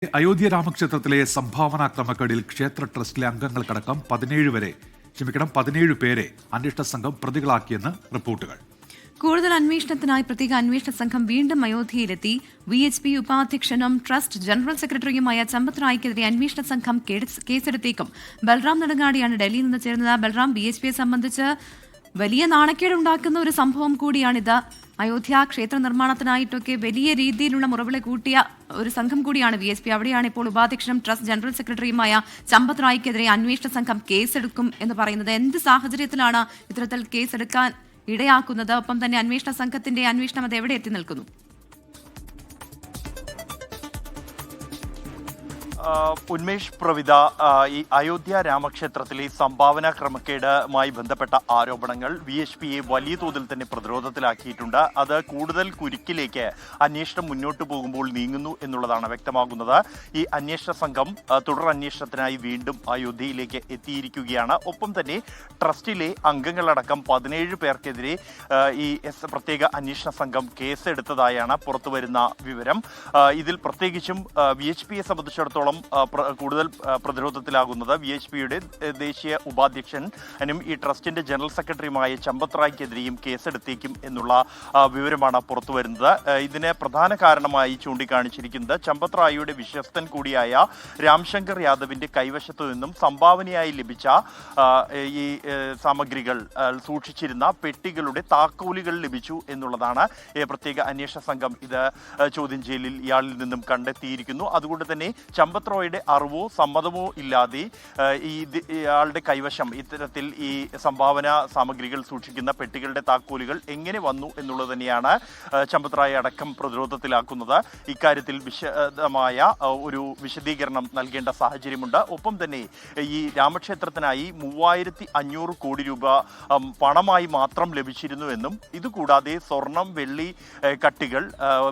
അയോധ്യ രാമക്ഷേത്രത്തിലെ സംഭാവനാ ക്രമക്കേടിൽ ക്ഷേത്ര ട്രസ്റ്റിലെ അംഗങ്ങൾക്കടക്കം 17 പേരെ അന്വേഷണ സംഘം പ്രതികളാക്കിയെന്ന് റിപ്പോർട്ടുകൾ. കൂടുതൽ അന്വേഷണത്തിനായി പ്രത്യേക അന്വേഷണ സംഘം വീണ്ടും അയോധ്യയിലെത്തി. VHP ഉപാധ്യക്ഷനും ട്രസ്റ്റ് ജനറൽ സെക്രട്ടറിയുമായ ചമ്പത് റായിക്കെതിരെ അന്വേഷണ സംഘം കേസെടുത്തേക്കും. ബൽറാം നെടുങ്ങാടിയാണ് ഡൽഹിയിൽ നിന്ന് ചേർന്നത്. ബൽറാം, BHPയെ സംബന്ധിച്ച് വലിയ നാണക്കേടുണ്ടാക്കുന്ന ഒരു സംഭവം കൂടിയാണിത്. അയോധ്യ ക്ഷേത്ര നിർമ്മാണത്തിനായിട്ടൊക്കെ വലിയ രീതിയിലുള്ള മുറവിളെ കൂട്ടിയ ഒരു സംഘം കൂടിയാണ് VHP. അവിടെയാണ് ഇപ്പോൾ ഉപാധ്യക്ഷനും ട്രസ്റ്റ് ജനറൽ സെക്രട്ടറിയുമായ ചമ്പത് റായിക്കെതിരെ അന്വേഷണ സംഘം കേസെടുക്കും എന്ന് പറയുന്നത്. എന്ത് സാഹചര്യത്തിലാണ് ഇത്തരത്തിൽ കേസെടുക്കാൻ ഇടയാക്കുന്നത്? ഒപ്പം തന്നെ അന്വേഷണ സംഘത്തിന്റെ അന്വേഷണം അത് എവിടെ എത്തി നിൽക്കുന്നു? ഉന്മേഷ്, പ്രവിത, ഈ അയോധ്യ രാമക്ഷേത്രത്തിലെ സംഭാവന ക്രമക്കേടുമായി ബന്ധപ്പെട്ട ആരോപണങ്ങൾ VHPയെ വലിയ തോതിൽ തന്നെ പ്രതിരോധത്തിലാക്കിയിട്ടുണ്ട്. അത് കൂടുതൽ കുരുക്കിലേക്ക് അന്വേഷണം മുന്നോട്ട് പോകുമ്പോൾ നീങ്ങുന്നു എന്നുള്ളതാണ് വ്യക്തമാകുന്നത്. ഈ അന്വേഷണ സംഘം തുടർ അന്വേഷണത്തിനായി വീണ്ടും അയോധ്യയിലേക്ക് എത്തിയിരിക്കുകയാണ്. ഒപ്പം തന്നെ ട്രസ്റ്റിലെ അംഗങ്ങളടക്കം 17 പേർക്കെതിരെ ഈ പ്രത്യേക അന്വേഷണ സംഘം കേസെടുത്തതായാണ് പുറത്തുവരുന്ന വിവരം. ഇതിൽ പ്രത്യേകിച്ചും VHPയെ സംബന്ധിച്ചിടത്തോളം കൂടുതൽ പ്രതിരോധത്തിലാകുന്നത് VHPയുടെ ദേശീയ ഉപാധ്യക്ഷനും ഈ ട്രസ്റ്റിന്റെ ജനറൽ സെക്രട്ടറിയുമായ ചമ്പത് റായിക്കെതിരെയും കേസെടുത്തേക്കും എന്നുള്ള വിവരമാണ് പുറത്തുവരുന്നത്. ഇതിന് പ്രധാന കാരണമായി ചൂണ്ടിക്കാണിച്ചിരിക്കുന്നത് ചമ്പത് റായിയുടെ വിശ്വസ്തൻ കൂടിയായ രാംശങ്കർ യാദവിന്റെ കൈവശത്തു നിന്നും സംഭാവനയായി ലഭിച്ച ഈ സാമഗ്രികൾ സൂക്ഷിച്ചിരുന്ന പെട്ടികളുടെ താക്കോലുകൾ ലഭിച്ചു എന്നുള്ളതാണ്. പ്രത്യേക അന്വേഷണ സംഘം ഇത് ചോദ്യം ചെയ്യലിൽ ഇയാളിൽ നിന്നും കണ്ടെത്തിയിരിക്കുന്നു. അതുകൊണ്ട് തന്നെ ചമ്പത് റായിയുടെ അറിവോ സമ്മതമോ ഇല്ലാതെ ഇയാളുടെ കൈവശം ഇത്തരത്തിൽ ഈ സംഭാവന സാമഗ്രികൾ സൂക്ഷിക്കുന്ന പെട്ടികളുടെ താക്കോലുകൾ എങ്ങനെ വന്നു എന്നുള്ളത് തന്നെയാണ് ചമ്പത് റായി അടക്കം പ്രതിരോധത്തിലാക്കുന്നത്. ഇക്കാര്യത്തിൽ വിശദമായ ഒരു വിശദീകരണം നൽകേണ്ട സാഹചര്യമുണ്ട്. ഒപ്പം തന്നെ ഈ രാമക്ഷേത്രത്തിനായി 3500 കോടി രൂപ പണമായി മാത്രം ലഭിച്ചിരുന്നുവെന്നും ഇതുകൂടാതെ സ്വർണം, വെള്ളി കട്ടികൾ,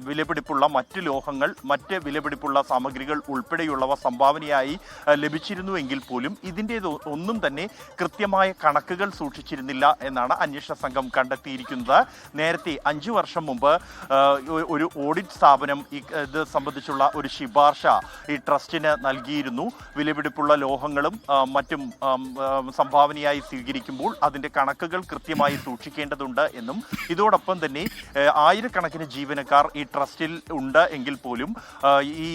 വിലപിടിപ്പുള്ള മറ്റ് ലോഹങ്ങൾ, മറ്റ് വിലപിടിപ്പുള്ള സാമഗ്രികൾ ഉൾപ്പെടെയുള്ളവ സംഭാവനയായി ലഭിച്ചിരുന്നുവെങ്കിൽ പോലും ഇതിൻ്റെ ഒന്നും തന്നെ കൃത്യമായ കണക്കുകൾ സൂക്ഷിച്ചിരുന്നില്ല എന്നാണ് അന്വേഷണ സംഘം കണ്ടെത്തിയിരിക്കുന്നത്. നേരത്തെ 5 വർഷം മുമ്പ് ഒരു ഓഡിറ്റ് സ്ഥാപനം ഇത് സംബന്ധിച്ചുള്ള ഒരു ശുപാർശ ഈ ട്രസ്റ്റിന് നൽകിയിരുന്നു. വിലപിടിപ്പുള്ള ലോഹങ്ങളും മറ്റും സംഭാവനയായി സ്വീകരിക്കുമ്പോൾ അതിൻ്റെ കണക്കുകൾ കൃത്യമായി സൂക്ഷിക്കേണ്ടതുണ്ട് എന്നും ഇതോടൊപ്പം തന്നെ ആയിരക്കണക്കിന് ജീവനക്കാർ ഈ ട്രസ്റ്റിൽ ഉണ്ട് എങ്കിൽ പോലും ഈ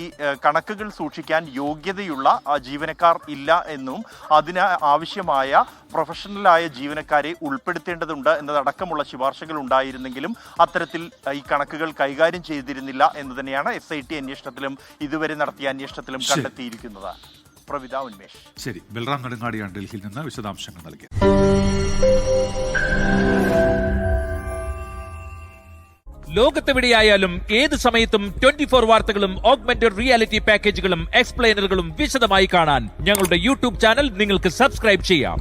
കണക്കുകൾ സൂക്ഷിക്കാൻ യോഗ്യതയുള്ള ജീവനക്കാർ ഇല്ല എന്നും അതിന് ആവശ്യമായ പ്രൊഫഷണലായ ജീവനക്കാരെ ഉൾപ്പെടുത്തേണ്ടതുണ്ട് എന്നതടക്കമുള്ള ശുപാർശകൾ ഉണ്ടായിരുന്നെങ്കിലും അത്തരത്തിൽ ഈ കണക്കുകൾ കൈകാര്യം ചെയ്തിരുന്നില്ല എന്ന് തന്നെയാണ് SIT അന്വേഷണത്തിലും ഇതുവരെ നടത്തിയ അന്വേഷണത്തിലും കണ്ടെത്തിയിരിക്കുന്നത്. പ്രവിത, ഉന്മേഷ്. ശരി, ബൽറാം നെടുങ്ങാടിയാണ് ഡൽഹിയിൽ നിന്ന് വിശദാംശങ്ങൾ നൽകിയത്. ലോകത്തെവിടെയായാലും ഏത് സമയത്തും 24 വാർത്തകളും ഓഗ്മെന്റഡ് റിയാലിറ്റി പാക്കേജുകളും എക്സ്പ്ലെയിനറുകളും വിശദമായി കാണാൻ ഞങ്ങളുടെ YouTube ചാനൽ നിങ്ങൾക്ക് സബ്സ്ക്രൈബ് ചെയ്യാം.